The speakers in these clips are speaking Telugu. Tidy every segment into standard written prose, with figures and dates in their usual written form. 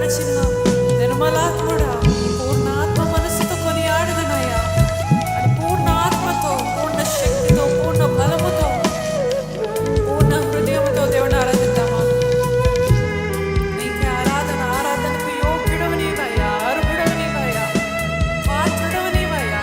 నడిచిన నిర్మలాత్ముడా, పూర్ణ ఆత్మ మనసుతో కొనియాడదనయ్యా. అని పూర్ణ ఆత్మతో, పూర్ణ శక్తితో, పూర్ణ బలముతో, పూర్ణ హృదయంతో దేవుని ఆరాధిద్దామా? నీకే ఆరాధన. ఆరాధనకు యోగ్యుడవు నీవయ్యా, అర్హుడవు నీవయ్యా, పాత్రుడవు నీవయ్యా.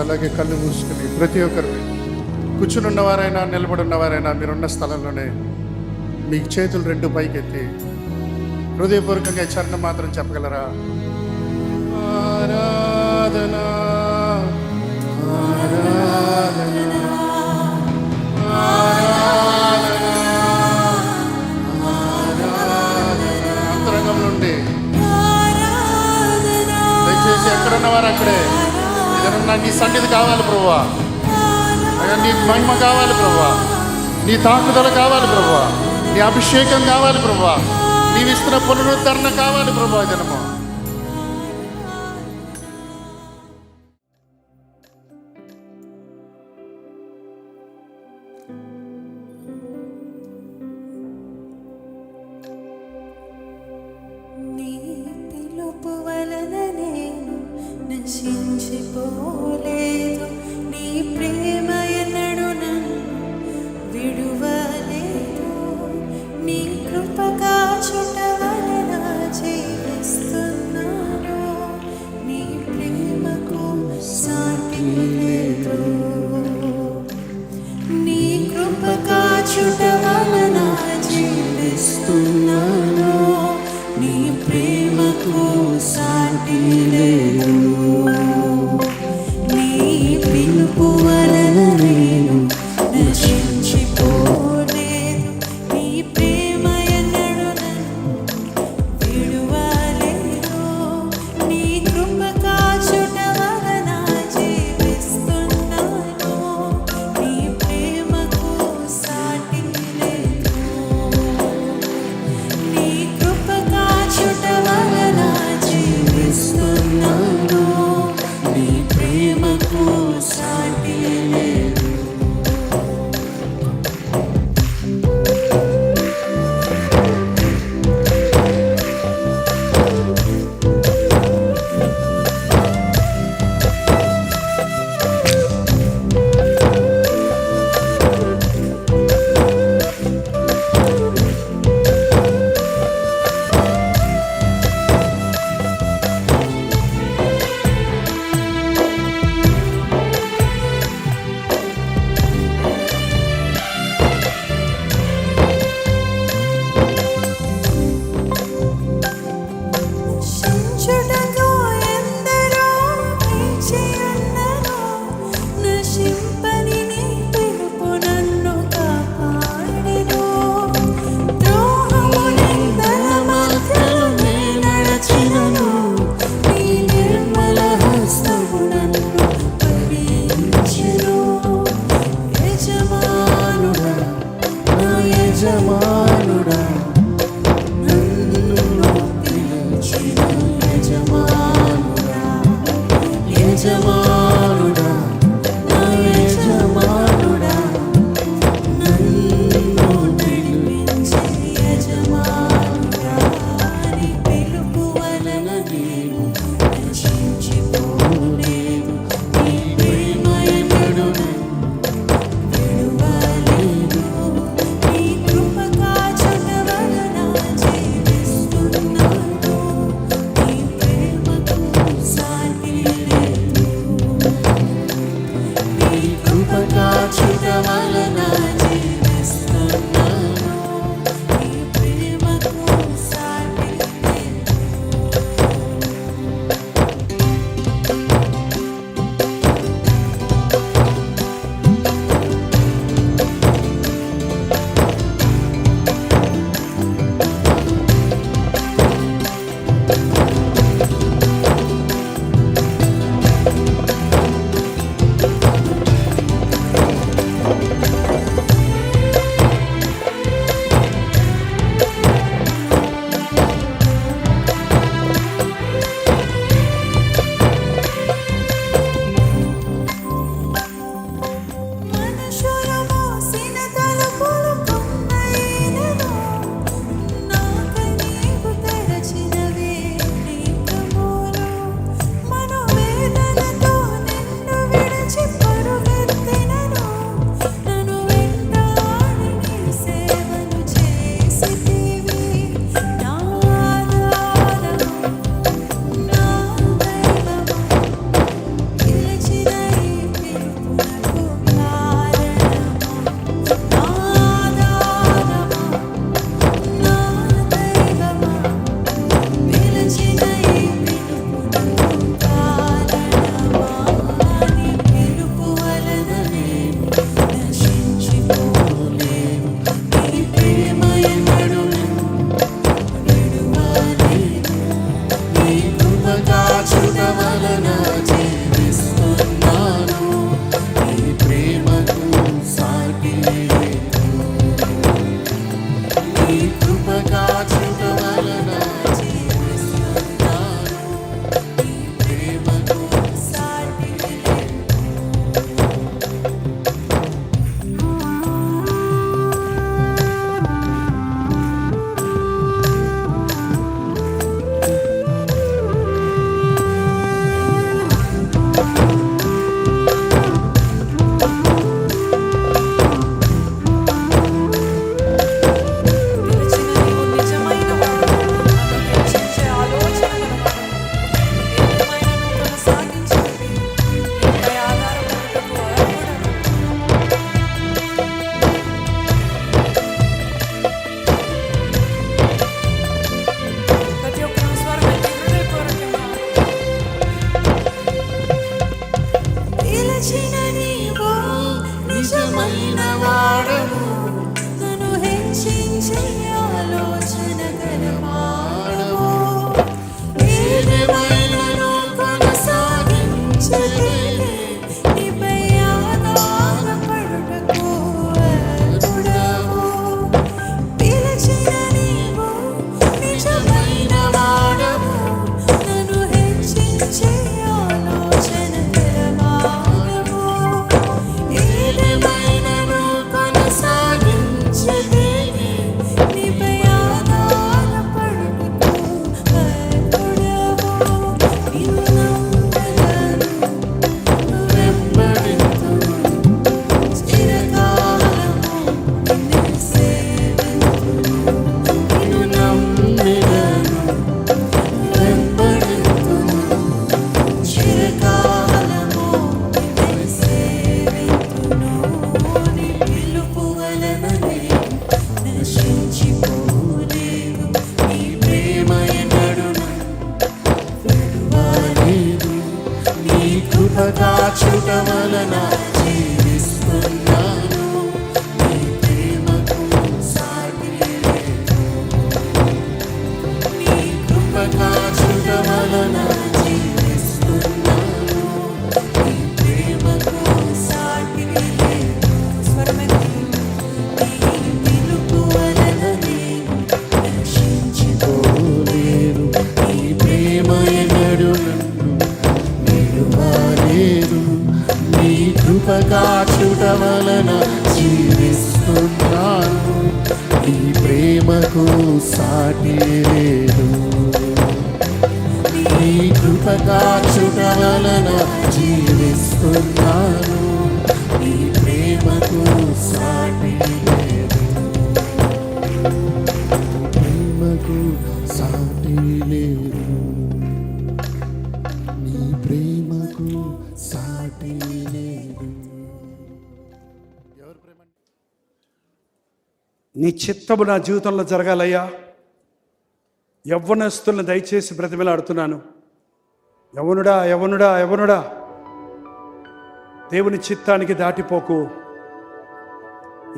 అలాగే కళ్ళు మూసుకుని ప్రతి ఒక్కరు కూర్చుని ఉన్నవారైనా నిలబడి ఉన్నవారైనా మీరున్న స్థలంలోనే మీ చేతులు రెండు పైకెత్తి హృదయపూర్వకంగా చరణం మాత్రం చెప్పగలరా? ఆరాధన ఆరాధన అంతరంగం నుండి దయచేసి ఎక్కడున్నవారు అక్కడే ఏదన్నా నీ సన్నిధి కావాలి ప్రభువా, అయ్యా నీ మహిమ కావాలి ప్రభువా, నీ తాకుదల కావాలి ప్రభువా, నీ అభిషేకం కావాలి ప్రభువా, నీవిస్తున్న పునరుద్ధరణ కావాలి ప్రభువా. జనము నశించిపోలేదు, నీ ప్రేమ ఎన్నడు నన్ను విడువలేదు, నీ కృప కాచుట వలన జీవిస్తున్నాను, నీ ప్రేమకు సాటి లేదు, నీ కృప కాచుట వలన జీవిస్తున్నాను, నీ ప్రేమకు సాటి లేదు, నీ పిలుపు వలన నేను నశించిపోలేదు, నీ ప్రేమ ఎన్నడు నన్ను విడువలేదు, నీ కృప కాచుట వలన జీవిస్తున్నాను, నీ ప్రేమకు సాటి లేదు, నీ కృప కాచుట వలన జీవిస్తున్నాను, నీ ప్రేమకు సాటి లేదు. నశించుటకు ఎందరో పిలిచి ఉన్నరో, నశింపని నీ పిలుపు నన్ను కాపాడెను, ద్రోహమునిందల మధ్యలో నే నడచినను, నీ నిర్మల హస్తము నన్ను భరించెను, యజమానుడా నా యజమానుడా యజమానుడా నా యజమానుడా నన్ను పిలిపించే యజమానుడా, నీ పిలుపు వలన నేను నశించిపోలేదు, నీ ప్రేమ ఎన్నడు విడువలేదు, నీ కృప కాచుట వలన జీవిస్తున్నాను, నీ ప్రేమకు సాటి లేదు, నీ కృప కాచుట వలన జీవిస్తున్నాను, నీ ప్రేమకు సాటి లేదు. కృప కాచుట వలన జీవిస్తున్నాను, నీ ప్రేమకు సాటి లేదు. నీ కృప కాచుట వలన జీవిస్తున్నాను, నీ ప్రేమకు సాటి లేదు. నీ పిలుపు వలన నేను రక్షించుకోలేరు, నీ ప్రేమ ఎన్నడు నన్ను విడువలేదు. నీ కృప కాచుట వలన జీవిస్తున్నాను, నీ ప్రేమకు సాటి లేదు. నీ కృప కాచుట వలన జీవిస్తున్నాను, నీ ప్రేమకు సాటి లేదు. ప్రేమకు సాటి లేదు, నీ ప్రేమకు సాటి లేదు. ఎవరు ప్రేమ? నీ చిత్తము నా జీవితంలో జరగాలయ్యా. యవ్వనస్తులను దయచేసి బ్రతిమలాడుతున్నాను. యవ్వనుడా యవ్వనుడా యవ్వనుడా, దేవుని చిత్తానికి దాటిపోకు.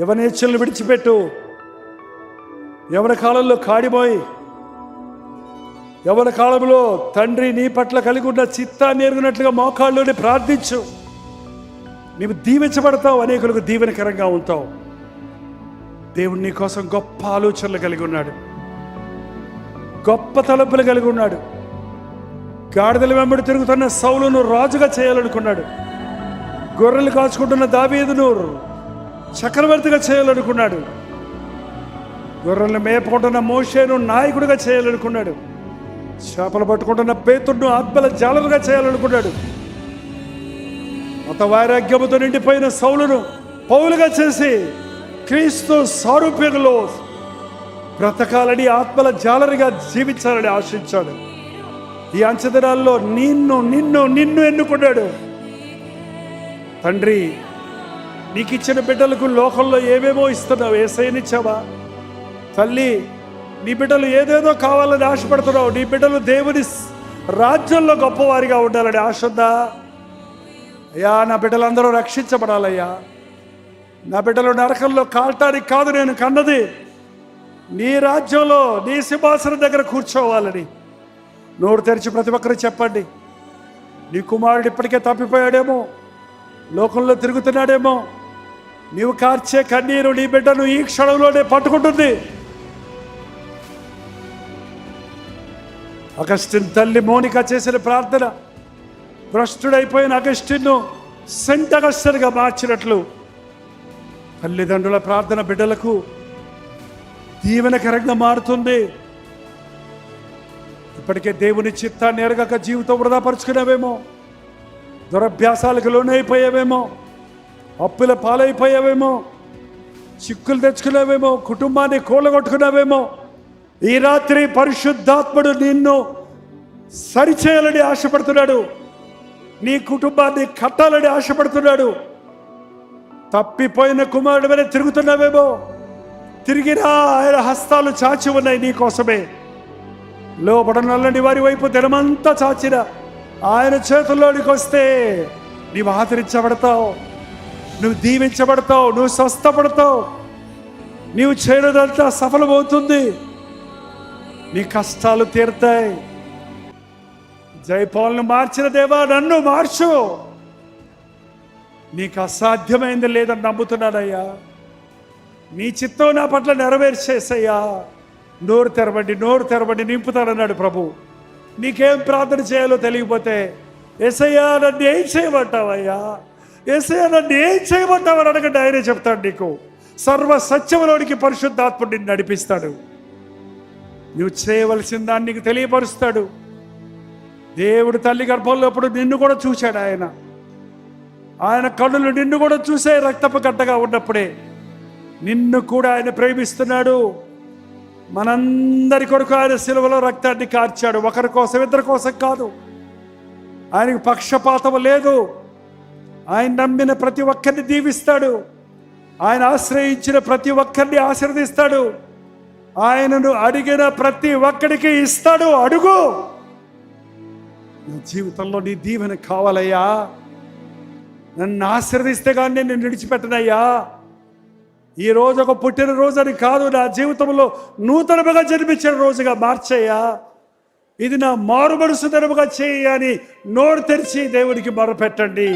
యవనేచ్ఛలను విడిచిపెట్టు. యవన కాలంలో కాడిపోయి, యవన కాలంలో తండ్రి నీ పట్ల కలిగి ఉన్న చిత్తాన్ని ఎరుగునట్లుగా మోకాళ్ళలోనే ప్రార్థించు. నీవు దీవించబడతావు, అనేకులకు దీవెనకరంగా ఉంటావు. దేవుడు నీ కోసం గొప్ప ఆలోచనలు కలిగి ఉన్నాడు, గొప్ప తలంపులు కలిగి ఉన్నాడు. గాడిదల వెంబడి తిరుగుతున్న సౌలును రాజుగా చేయాలనుకున్నాడు. గొర్రెలు కాచుకుంటున్న దావీదును చక్రవర్తిగా చేయాలనుకున్నాడు. గొర్రెలను మేపుకుంటున్న మోషేను నాయకుడిగా చేయాలనుకున్నాడు. చేపలు పట్టుకుంటున్న పేతురును ఆత్మల జాలరుగా చేయాలనుకున్నాడు. మత వైరాగ్యముతో నిండిపోయిన సౌలును పౌలుగా చేసి క్రీస్తు సారూప్యంలో బ్రతకాలని, ఆత్మల జాలరిగా జీవించాలని ఆశించాడు. ఈ అంచెదినాల్లో నిన్ను నిన్ను నిన్ను ఎన్నుకున్నాడు. తండ్రి, నీకు ఇచ్చిన బిడ్డలకు లోకంలో ఏమేమో ఇస్తున్నావు. ఏసయ్యనిచ్చావా? తల్లి, నీ బిడ్డలు ఏదేదో కావాలని ఆశపడుతున్నావు. నీ బిడ్డలు దేవుని రాజ్యంలో గొప్పవారిగా ఉండాలని ఆశ ఉందా? అయ్యా, నా బిడ్డలందరూ రక్షించబడాలయ్యా. నా బిడ్డలు నరకంలో కాల్టానికి కాదు నేను కన్నది, నీ రాజ్యంలో నీ సింహాసనం దగ్గర కూర్చోవాలని. నోరు తెరిచి ప్రతి ఒక్కరు చెప్పండి. నీ కుమారుడు ఇప్పటికే తప్పిపోయాడేమో, లోకంలో తిరుగుతున్నాడేమో. నీవు కార్చే కన్నీరు నీ బిడ్డను ఈ క్షణంలోనే పట్టుకుంటుంది. అగస్టిన్ తల్లి మోనిక చేసిన ప్రార్థన భ్రష్టుడైపోయిన అగస్టిన్ను సెంట్ అగస్టిన్గా మార్చినట్లు తల్లిదండ్రుల ప్రార్థన బిడ్డలకు దీవెనకరంగా మారుతుంది. ఇప్పటికే దేవుని చిత్తాన్ని ఎరగక జీవితం వృధాపరుచుకునేవేమో, దురభ్యాసాలకు లోనైపోయావేమో, అప్పుల పాలైపోయావేమో, చిక్కులు తెచ్చుకునేవేమో, కుటుంబాన్ని కూలగొట్టుకున్నావేమో. ఈ రాత్రి పరిశుద్ధాత్ముడు నిన్ను సరిచేయాలని ఆశపడుతున్నాడు. నీ కుటుంబాన్ని కట్టాలని ఆశపడుతున్నాడు. తప్పిపోయిన కుమారుడు మీద తిరుగుతున్నావేమో, తిరిగినా ఆయన హస్తాలు చాచి ఉన్నాయి నీ కోసమే. లోపడనల్లని వారి వైపు దినమంతా చాచిన ఆయన చేతుల్లోనికి వస్తే నీవు ఆదరించబడతావు, నువ్వు దీవించబడతావు, నువ్వు స్వస్థపడతావు. నీవు చేయలేదంతా సఫలమవుతుంది, నీ కష్టాలు తీరుతాయి. జయపాల్ను మార్చిన దేవా, నన్ను మార్చు. నీకు అసాధ్యమైంది లేదని నమ్ముతున్నానయ్యా. నీ చిత్తం నా పట్ల నెరవేర్చేసయ్యా. నోరు తెరవండి, నోరు తెరవండి, నింపుతానన్నాడు ప్రభు. నీకేం ప్రార్థన చేయాలో తెలియకపోతే, యేసయ్యా నన్ను ఏం చేయమంటావయ్యా, యేసయ్యా నన్ను ఏం చేయమంటావని అడగండి, ఆయనే చెప్తాడు. నీకు సర్వ సత్యములోనికి పరిశుద్ధాత్ముడు నిన్ను నడిపిస్తాడు. నువ్వు చేయవలసిన దాన్ని నీకు తెలియపరుస్తాడు. దేవుడు తల్లి గర్భంలో అప్పుడు నిన్ను కూడా చూశాడు. ఆయన కన్నులు నిన్ను కూడా చూసే రక్తపు గడ్డగా ఉన్నప్పుడే నిన్ను కూడా ఆయన ప్రేమిస్తున్నాడు. మనందరి కొరకు ఆయన సిలువలో రక్తాన్ని కార్చాడు. ఒకరి కోసం ఇద్దరి కోసం కాదు. ఆయనకు పక్షపాతం లేదు. ఆయన నమ్మిన ప్రతి ఒక్కరిని దీవిస్తాడు. ఆయన ఆశ్రయించిన ప్రతి ఒక్కరిని ఆశీర్వదిస్తాడు. ఆయనను అడిగిన ప్రతి ఒక్కడికి ఇస్తాడు. అడుగు. నా జీవితంలో నీ దీవెన కావాలయ్యా. నన్ను ఆశీర్వదిస్తే కానీ నేను విడిచిపెట్టనయ్యా. ఈ రోజు ఒక పుట్టిన రోజు అని కాదు, నా జీవితంలో నూతనముగా జన్మించిన రోజుగా మార్చయ్యా. ఇది నా మారు మనసు దినముగా చేయి అని నోరు తెరిచి దేవుడికి మొరపెట్టండి.